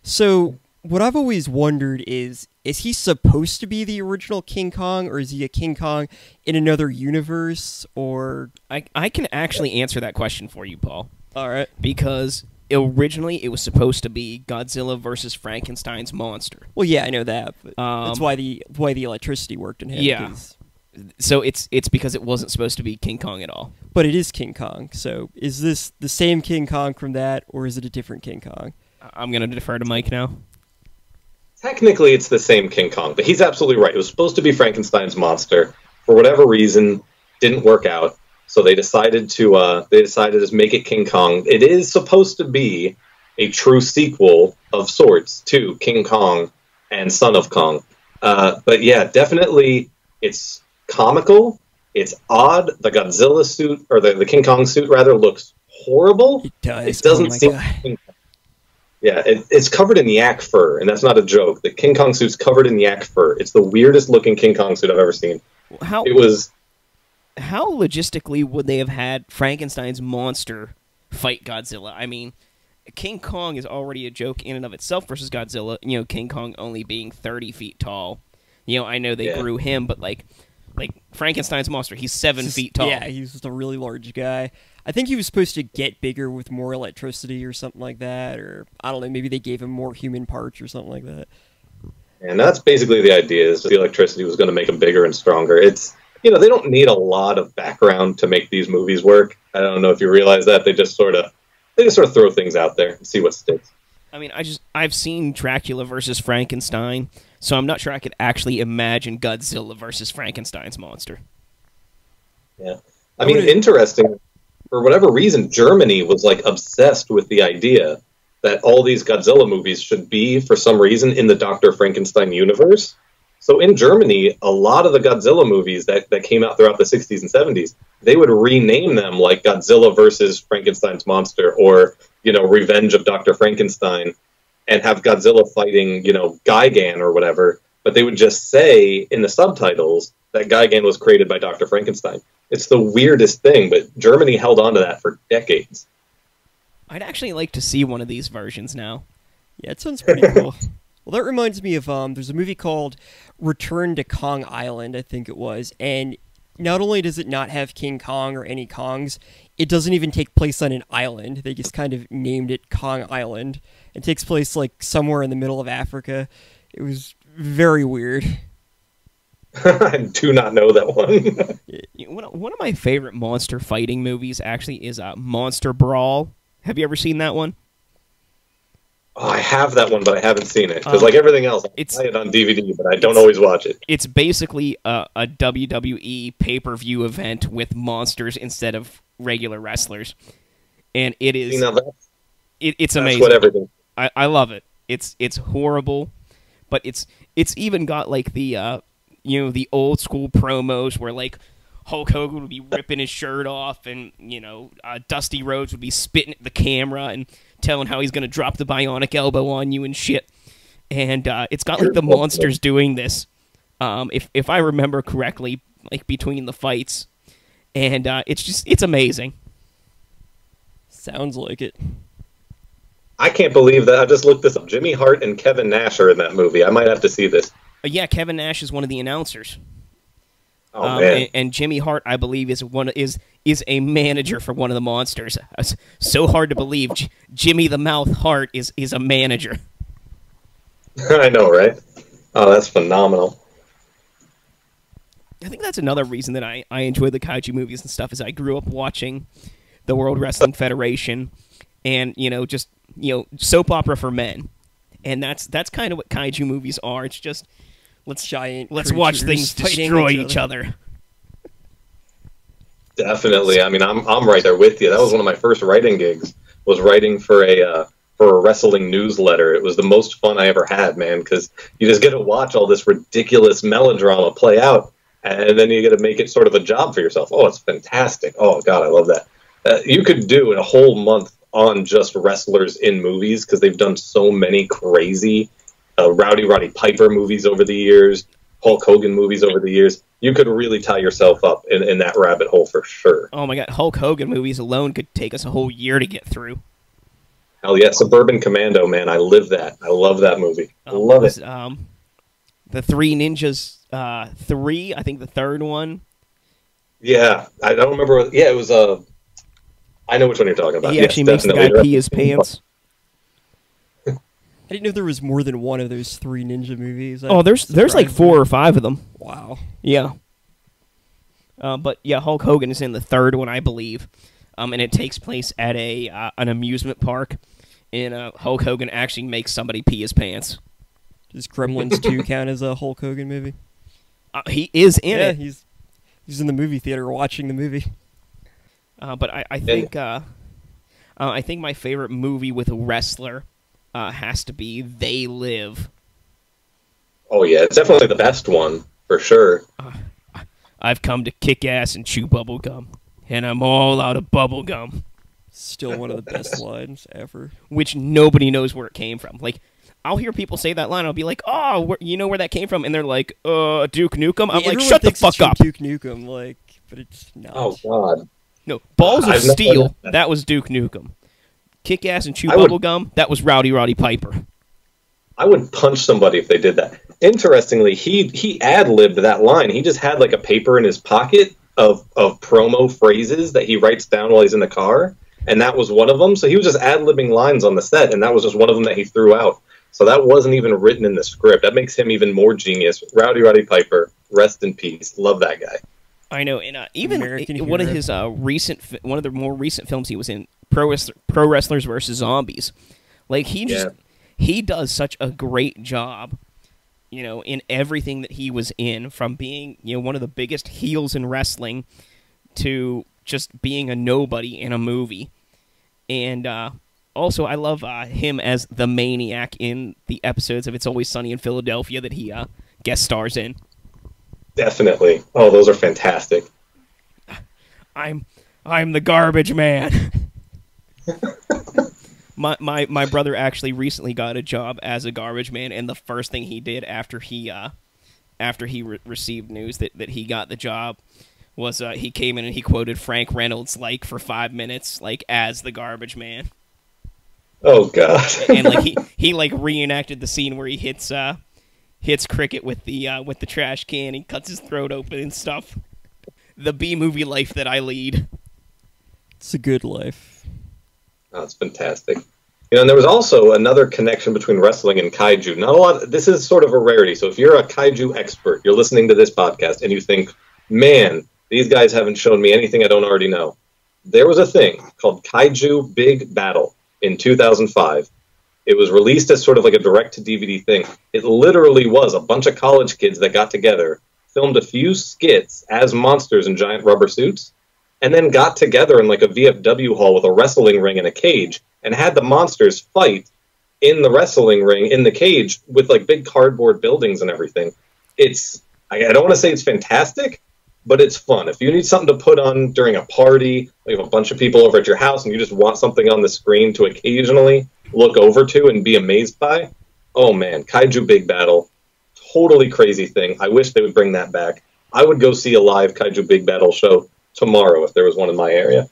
So what I've always wondered is he supposed to be the original King Kong, or is he a King Kong in another universe, or... I can actually answer that question for you, Paul. All right. Because originally it was supposed to be Godzilla versus Frankenstein's monster. Well, yeah, I know that, but that's why the electricity worked in him. Yeah. 'Cause... So it's because it wasn't supposed to be King Kong at all. But it is King Kong, so is this the same King Kong from that, or is it a different King Kong? I'm going to defer to Mike now. Technically, it's the same King Kong, but he's absolutely right. It was supposed to be Frankenstein's monster. For whatever reason, didn't work out. So they decided to just make it King Kong. It is supposed to be a true sequel of sorts to King Kong and Son of Kong. But yeah, definitely it's comical. It's odd. The Godzilla suit, or the King Kong suit rather, looks horrible. It does. It doesn't seem. Yeah, it's covered in yak fur, and that's not a joke. The King Kong suit's covered in yak fur. It's the weirdest looking King Kong suit I've ever seen. How logistically would they have had Frankenstein's monster fight Godzilla. I mean, King Kong is already a joke in and of itself versus Godzilla. You know, King Kong only being 30 feet tall. You know, I know they grew him, but like Frankenstein's monster, he's 7 feet tall. Yeah, he's just a really large guy. I think he was supposed to get bigger with more electricity or something like that, or I don't know, maybe they gave him more human parts or something like that. And that's basically the idea, is the electricity was going to make him bigger and stronger. It's, you know, they don't need a lot of background to make these movies work. I don't know if you realize that. They just sort of throw things out there and see what sticks. I mean, I've seen Dracula versus Frankenstein, so I'm not sure I could actually imagine Godzilla versus Frankenstein's monster. Yeah. I mean, interesting, for whatever reason, Germany was like obsessed with the idea that all these Godzilla movies should be, for some reason, in the Dr. Frankenstein universe. So in Germany, a lot of the Godzilla movies that came out throughout the 60s and 70s, they would rename them like Godzilla versus Frankenstein's monster, or, you know, Revenge of Dr. Frankenstein, and have Godzilla fighting, you know, Gigan or whatever, but they would just say in the subtitles that Gigan was created by Dr. Frankenstein. It's the weirdest thing, but Germany held on to that for decades. I'd actually like to see one of these versions now. Yeah, it sounds pretty cool. Well, that reminds me of, there's a movie called Return to Kong Island, I think it was, and not only does it not have King Kong or any Kongs, it doesn't even take place on an island. They just kind of named it Kong Island. It takes place, like, somewhere in the middle of Africa. It was very weird. I do not know that one. One of my favorite monster fighting movies, actually, is Monster Brawl. Have you ever seen that one? Oh, I have that one, but I haven't seen it. Because like everything else, I buy it on DVD, but I don't always watch it. It's basically a WWE pay-per-view event with monsters instead of regular wrestlers. And it is... it's amazing. That's what everything... I love it. It's horrible, but it's even got like the the old school promos where like Hulk Hogan would be ripping his shirt off, and Dusty Rhodes would be spitting at the camera and telling how he's going to drop the bionic elbow on you and shit. And it's got like the monsters doing this, if I remember correctly, like between the fights, and it's amazing. Sounds like it. I can't believe that. I just looked this up. Jimmy Hart and Kevin Nash are in that movie. I might have to see this. Yeah, Kevin Nash is one of the announcers. Oh, man. And Jimmy Hart, I believe, is a manager for one of the monsters. It's so hard to believe. Jimmy the Mouth Hart is a manager. I know, right? Oh, that's phenomenal. I think that's another reason that I enjoy the kaiju movies and stuff, is I grew up watching the World Wrestling Federation and, soap opera for men. And that's kind of what kaiju movies are. It's just... Let's watch things destroy each other. Definitely. I mean, I'm right there with you. That was one of my first writing gigs. Was writing for a wrestling newsletter. It was the most fun I ever had, man, because you just get to watch all this ridiculous melodrama play out, and then you get to make it sort of a job for yourself. Oh, it's fantastic. Oh God, I love that. You could do a whole month on just wrestlers in movies, because they've done so many crazy. Roddy Piper movies over the years, Hulk Hogan movies over the years. You could really tie yourself up in that rabbit hole for sure. Oh my God, Hulk Hogan movies alone could take us a whole year to get through. Hell yeah, Suburban Commando, man, I live that. I love that movie. I love it. The Three Ninjas 3, I think the third one. Yeah, I don't remember. Yeah, it was I know which one you're talking about. He actually makes the guy pee his pants. I didn't know there was more than one of those Three Ninja movies. There's like 4 or 5 of them. Wow. Yeah. But yeah, Hulk Hogan is in the third one, I believe, and it takes place at an amusement park. And Hulk Hogan actually makes somebody pee his pants. Does Gremlins 2 count as a Hulk Hogan movie? He is in it. Yeah, he's in the movie theater watching the movie. But I think my favorite movie with a wrestler has to be They Live. Oh yeah, it's definitely the best one, for sure. I've come to kick ass and chew bubble gum, and I'm all out of bubble gum. Still one of the best lines ever. Which nobody knows where it came from. Like, I'll hear people say that line, I'll be like, oh, you know where that came from? And they're like, Duke Nukem? I'm like, shut the fuck up. Duke Nukem, but it's not. Oh, God. No, Balls of I've never Steel, done that. that was Duke Nukem. Kick Ass and Chew I would- Bubblegum, that was Rowdy Roddy Piper. I would punch somebody if they did that. Interestingly, he ad-libbed that line. He just had like a paper in his pocket of promo phrases that he writes down while he's in the car, and that was one of them. So he was just ad-libbing lines on the set, and that was just one of them that he threw out. So that wasn't even written in the script. That makes him even more genius. Rowdy Roddy Piper, rest in peace. Love that guy. I know, and even American one of hero. his one of the more recent films he was in, Pro Wrestlers versus Zombies. Like he does such a great job, in everything that he was in, from being one of the biggest heels in wrestling to just being a nobody in a movie. And also, I love him as the Maniac in the episodes of It's Always Sunny in Philadelphia that he guest stars in. Definitely. Oh, those are fantastic. I'm the garbage man. My brother actually recently got a job as a garbage man, and the first thing he did after he received news that he got the job was he came in and he quoted Frank Reynolds like for 5 minutes like as the garbage man. Oh God. And like he like reenacted the scene where he hits Cricket with the trash can. He cuts his throat open and stuff. The B movie life that I lead. It's a good life. Oh, it's fantastic. And there was also another connection between wrestling and kaiju. Not a lot. This is sort of a rarity. So if you're a kaiju expert, you're listening to this podcast, and you think, "Man, these guys haven't shown me anything I don't already know." There was a thing called Kaiju Big Battle in 2005. It was released as sort of like a direct-to-DVD thing. It literally was a bunch of college kids that got together, filmed a few skits as monsters in giant rubber suits, and then got together in like a VFW hall with a wrestling ring and a cage, and had the monsters fight in the wrestling ring, in the cage, with like big cardboard buildings and everything. I don't want to say it's fantastic, but it's fun. If you need something to put on during a party, you have a bunch of people over at your house, and you just want something on the screen to occasionally look over to and be amazed by, oh man, Kaiju Big Battle, totally crazy thing. I wish they would bring that back. I would go see a live Kaiju Big Battle show tomorrow if there was one in my area.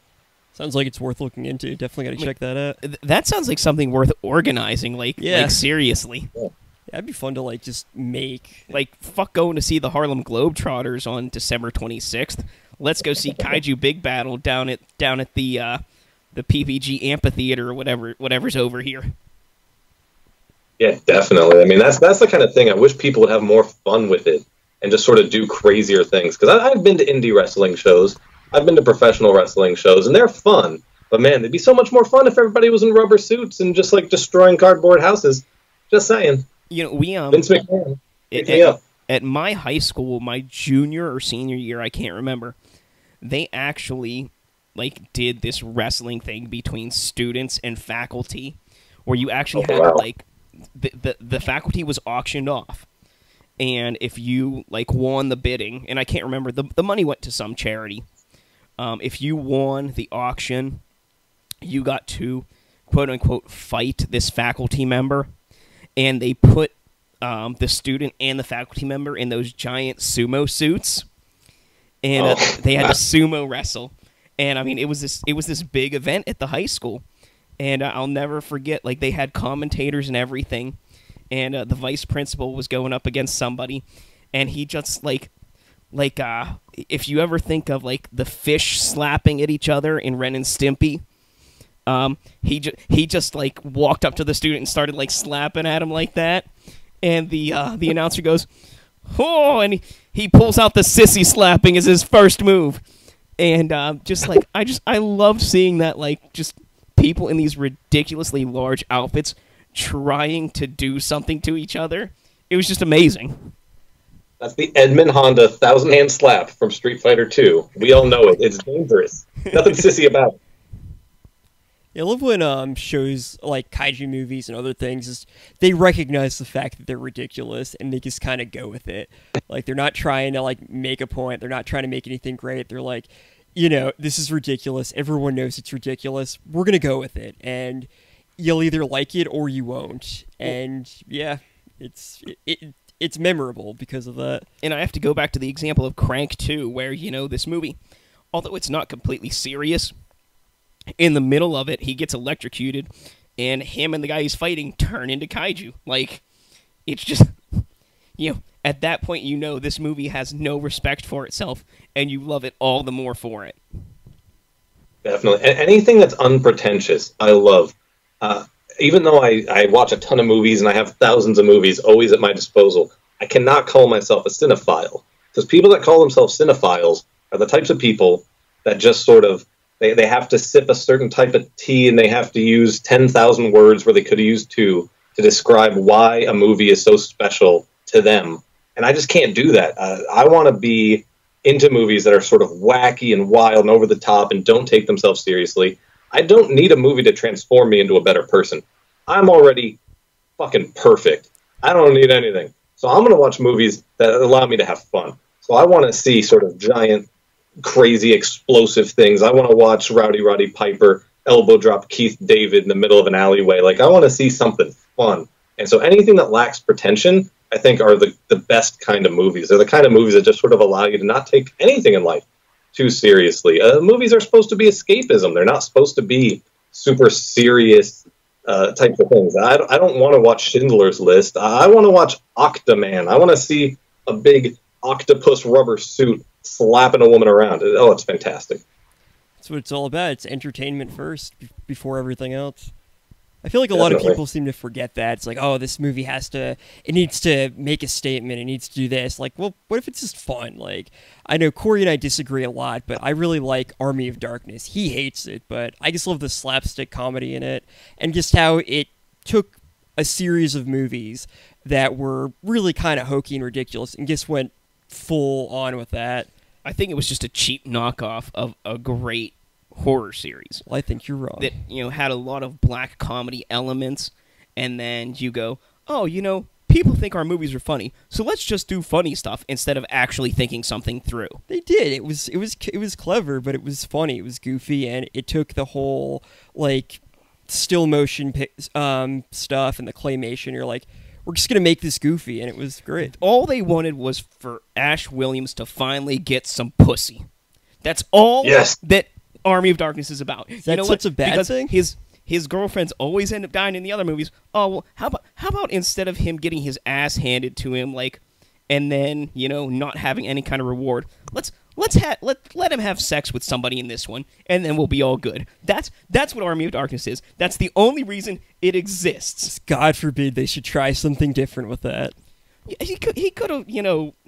Sounds like it's worth looking into. Definitely got to check that out. That sounds like something worth organizing. Like seriously. Yeah, that'd be fun to like just make. Like fuck going to see the Harlem Globetrotters on December 26th. Let's go see Kaiju Big Battle down at the PPG Amphitheater or whatever's over here. Yeah, definitely. I mean, that's the kind of thing I wish people would have more fun with it and just sort of do crazier things. Because I've been to indie wrestling shows, I've been to professional wrestling shows, and they're fun. But man, they'd be so much more fun if everybody was in rubber suits and just like destroying cardboard houses. Just saying. We Vince McMahon, pick me up. At my high school, my junior or senior year, I can't remember, they actually like did this wrestling thing between students and faculty, where you actually had like the faculty was auctioned off, and if you like won the bidding, and I can't remember, the money went to some charity. If you won the auction, you got to quote unquote fight this faculty member, and they put the student and the faculty member in those giant sumo suits, and they had to sumo wrestle. And I mean, it was this big event at the high school, and I'll never forget. Like they had commentators and everything, and the vice principal was going up against somebody, and he just like if you ever think of like the fish slapping at each other in Ren and Stimpy, he just like walked up to the student and started like slapping at him like that, and the announcer goes, "Oh!" and he pulls out the sissy slapping as his first move. And just like I loved seeing that, like just people in these ridiculously large outfits trying to do something to each other. It was just amazing. That's the Edmund Honda 1,000-hand slap from Street Fighter 2. We all know it. It's dangerous. Nothing sissy about it. Yeah, I love when shows like kaiju movies and other things they recognize the fact that they're ridiculous and they just kind of go with it. Like they're not trying to like make a point. They're not trying to make anything great. They're like, this is ridiculous. Everyone knows it's ridiculous. We're gonna go with it, and you'll either like it or you won't. And yeah, it's memorable because of that. And I have to go back to the example of Crank 2, where this movie although it's not completely serious, in the middle of it, he gets electrocuted, and him and the guy he's fighting turn into kaiju. Like, it's just, at that point, this movie has no respect for itself, and you love it all the more for it. Definitely. Anything that's unpretentious, I love. Even though I watch a ton of movies and I have thousands of movies always at my disposal, I cannot call myself a cinephile. Because people that call themselves cinephiles are the types of people that just sort of, they have to sip a certain type of tea and they have to use 10,000 words where they could have used 2 to describe why a movie is so special to them. And I just can't do that. I want to be into movies that are sort of wacky and wild and over the top and don't take themselves seriously. I don't need a movie to transform me into a better person. I'm already fucking perfect. I don't need anything. So I'm going to watch movies that allow me to have fun. So I want to see sort of giant, crazy, explosive things. I want to watch Rowdy Roddy Piper elbow drop Keith David in the middle of an alleyway. Like, I want to see something fun. And so anything that lacks pretension, I think, are the best kind of movies. They're the kind of movies that just sort of allow you to not take anything in life too seriously. Movies are supposed to be escapism. They're not supposed to be super serious types of things. I don't want to watch Schindler's List. I want to watch Octoman. I want to see a big octopus rubber suit slapping a woman around. Oh, it's fantastic. That's what it's all about. It's entertainment first before everything else. I feel like a lot of people seem to forget that. It's like, oh, this movie it needs to make a statement. It needs to do this. Like, well, what if it's just fun? Like, I know Corey and I disagree a lot, but I really like Army of Darkness. He hates it, but I just love the slapstick comedy in it and just how it took a series of movies that were really kind of hokey and ridiculous and just went full on with that. I think it was just a cheap knockoff of a great horror series. Well, I think you're wrong. That, had a lot of black comedy elements, and then you go, oh, people think our movies are funny, so let's just do funny stuff instead of actually thinking something through. They did. It was clever, but it was funny. It was goofy, and it took the whole like still motion stuff and the claymation. You're like, we're just gonna make this goofy, and it was great. All they wanted was for Ash Williams to finally get some pussy. That's all that Army of Darkness is about. That's such a bad thing? His girlfriends always end up dying in the other movies. Oh, well, how about instead of him getting his ass handed to him, like, and then, not having any kind of reward, let him have sex with somebody in this one, and then we'll be all good. That's what Army of Darkness is. That's the only reason it exists. God forbid they should try something different with that. He could have,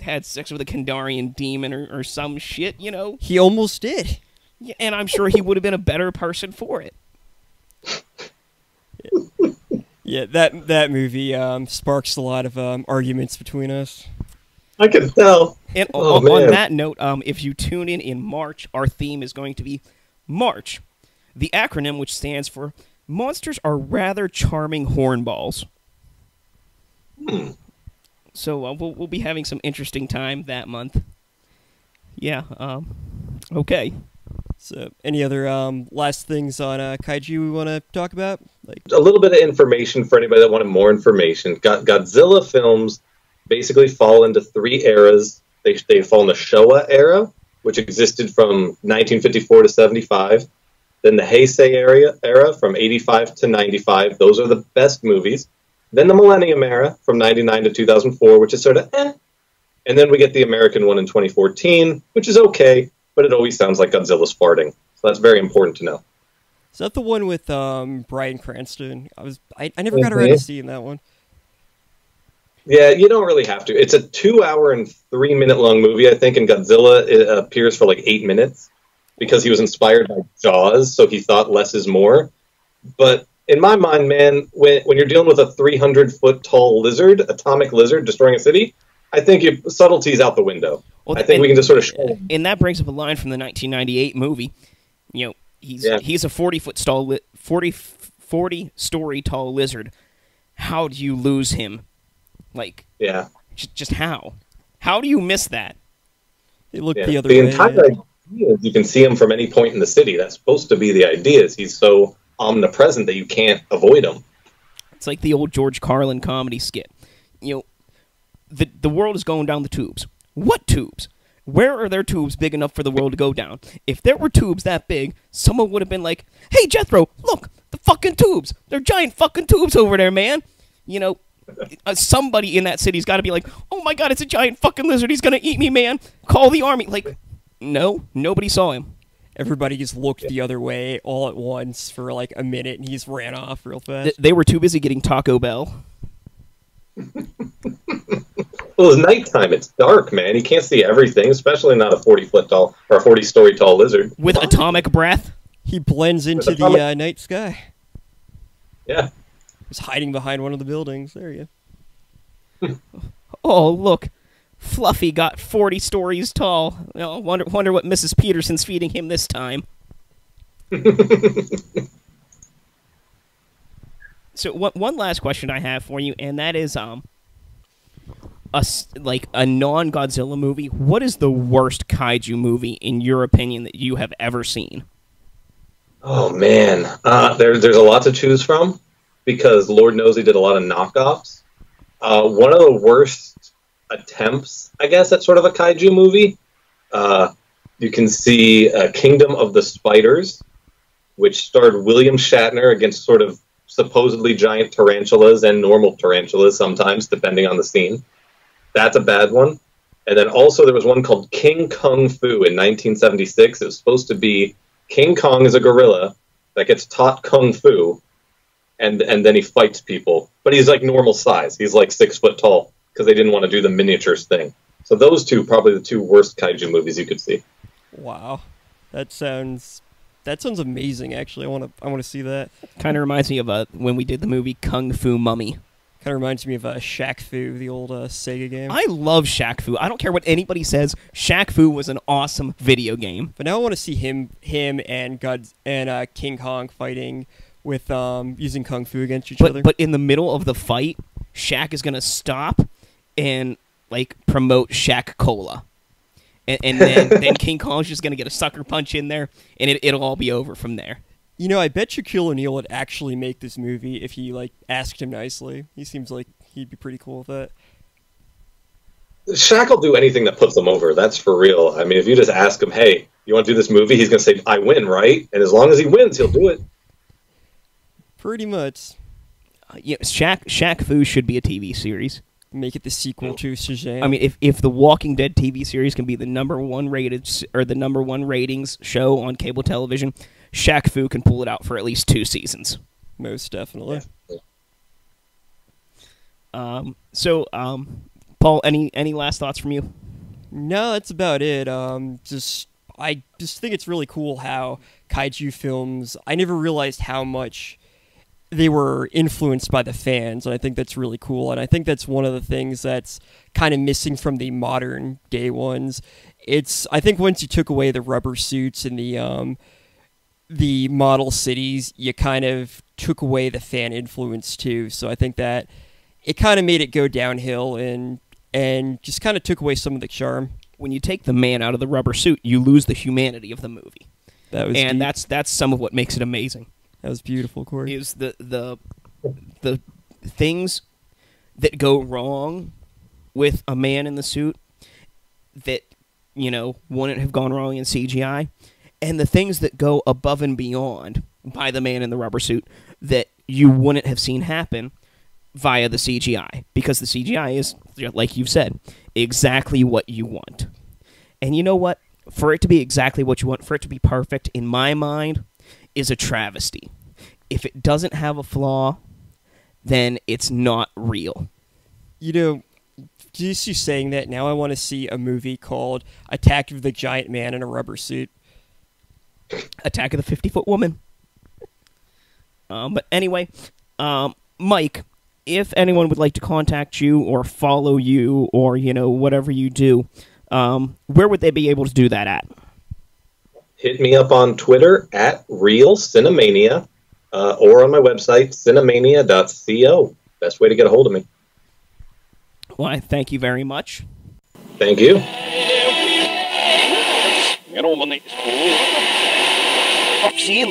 had sex with a Kandarian demon or some shit, He almost did. Yeah, and I'm sure he would have been a better person for it. Yeah, that movie sparks a lot of arguments between us. I can tell. And on that note, if you tune in March, our theme is going to be March, the acronym which stands for Monsters Are Rather Charming Hornballs. So we'll be having some interesting time that month. Yeah, okay. So, any other last things on Kaiju we want to talk about? Like a little bit of information for anybody that wanted more information. Godzilla films basically fall into 3 eras. They fall in the Showa era, which existed from 1954 to 75. Then the Heisei era from 85 to 95. Those are the best movies. Then the Millennium era from 99 to 2004, which is sort of eh. And then we get the American one in 2014, which is okay, but it always sounds like Godzilla's farting. So that's very important to know. Is that the one with Bryan Cranston? I never got around to seeing that one. Yeah, you don't really have to. It's a 2-hour and 3-minute long movie, I think, and Godzilla appears for like 8 minutes because he was inspired by Jaws, so he thought less is more. But in my mind, man, when you're dealing with a 300-foot tall lizard, atomic lizard, destroying a city, I think subtlety's out the window. Well, I think we can just sort of show him. And that brings up a line from the 1998 movie. He's a 40-story tall lizard. How do you lose him? Like, yeah, just how? How do you miss that? They look the other way. The entire idea is you can see him from any point in the city. That's supposed to be the idea. Is he's so omnipresent that you can't avoid him. It's like the old George Carlin comedy skit. The world is going down the tubes. What tubes? Where are their tubes big enough for the world to go down? If there were tubes that big, someone would have been like, "Hey, Jethro, look, the fucking tubes. They're giant fucking tubes over there, man." You know, somebody in that city's got to be like, "Oh my god, it's a giant fucking lizard. He's going to eat me, man. Call the army." Like, no, nobody saw him. Everybody just looked the other way all at once for like a minute, and he just ran off real fast. They were too busy getting Taco Bell. Well, it's nighttime. It's dark, man. You can't see everything, especially not a 40-foot tall or a 40-story tall lizard. With atomic breath? He blends into the night sky. Yeah. He's hiding behind one of the buildings. There you go. Oh, look. Fluffy got 40 stories tall. Oh, wonder what Mrs. Peterson's feeding him this time. So one last question I have for you, and that is a non-Godzilla movie. What is the worst kaiju movie in your opinion that you have ever seen? Oh man, there's a lot to choose from because Lord knows he did a lot of knockoffs. One of the worst attempts, I guess, at sort of a kaiju movie. You can see Kingdom of the Spiders, which starred William Shatner against sort of supposedly giant tarantulas and normal tarantulas sometimes, depending on the scene. That's a bad one. And then also there was one called King Kung Fu in 1976. It was supposed to be King Kong is a gorilla that gets taught Kung Fu, and then he fights people. But he's like normal size. He's like 6 foot tall because they didn't want to do the miniatures thing. So those two, probably the two worst kaiju movies you could see. Wow. That sounds amazing, actually. I want to see that. Kind of reminds me of when we did the movie Kung Fu Mummy. Kind of reminds me of Shaq Fu, the old Sega game. I love Shaq Fu. I don't care what anybody says. Shaq Fu was an awesome video game. But now I want to see him and King Kong fighting with using Kung Fu against each other. But in the middle of the fight, Shaq is going to stop and like promote Shaq Cola. And then King Kong's just going to get a sucker punch in there, and it'll all be over from there. You know, I bet Shaquille O'Neal would actually make this movie if he, like, asked him nicely. He seems like he'd be pretty cool with that. Shaq will do anything that puts him over. That's for real. I mean, if you just ask him, hey, you want to do this movie? He's going to say, I win, right? And as long as he wins, he'll do it. Pretty much. Yeah, Shaq Fu should be a TV series. Make it the sequel to Shazam. I mean, if the Walking Dead TV series can be the number one ratings show on cable television, Shaq Fu can pull it out for at least 2 seasons. Most definitely. So, Paul, any last thoughts from you? No, that's about it. I just think it's really cool how kaiju films, I never realized how much they were influenced by the fans, and I think that's really cool. And I think that's one of the things that's kind of missing from the modern day ones. I think once you took away the rubber suits and the model cities, you kind of took away the fan influence too. So I think that it kind of made it go downhill and just kind of took away some of the charm. When you take the man out of the rubber suit, you lose the humanity of the movie. And that's some of what makes it amazing. That was beautiful, Corey. Is the things that go wrong with a man in the suit that, wouldn't have gone wrong in CGI, and the things that go above and beyond by the man in the rubber suit that you wouldn't have seen happen via the CGI, because the CGI is, like you've said, exactly what you want. And you know what? For it to be exactly what you want, for it to be perfect, in my mind, is a travesty. If it doesn't have a flaw, then it's not real. Just you saying that, now I want to see a movie called Attack of the Giant Man in a Rubber Suit. Attack of the 50-Foot Woman. But anyway, Mike, if anyone would like to contact you or follow you or, whatever you do, where would they be able to do that at? Hit me up on Twitter at Real Cinemania or on my website, cinemania.co. Best way to get a hold of me. Well, I thank you very much. Thank you. Sim,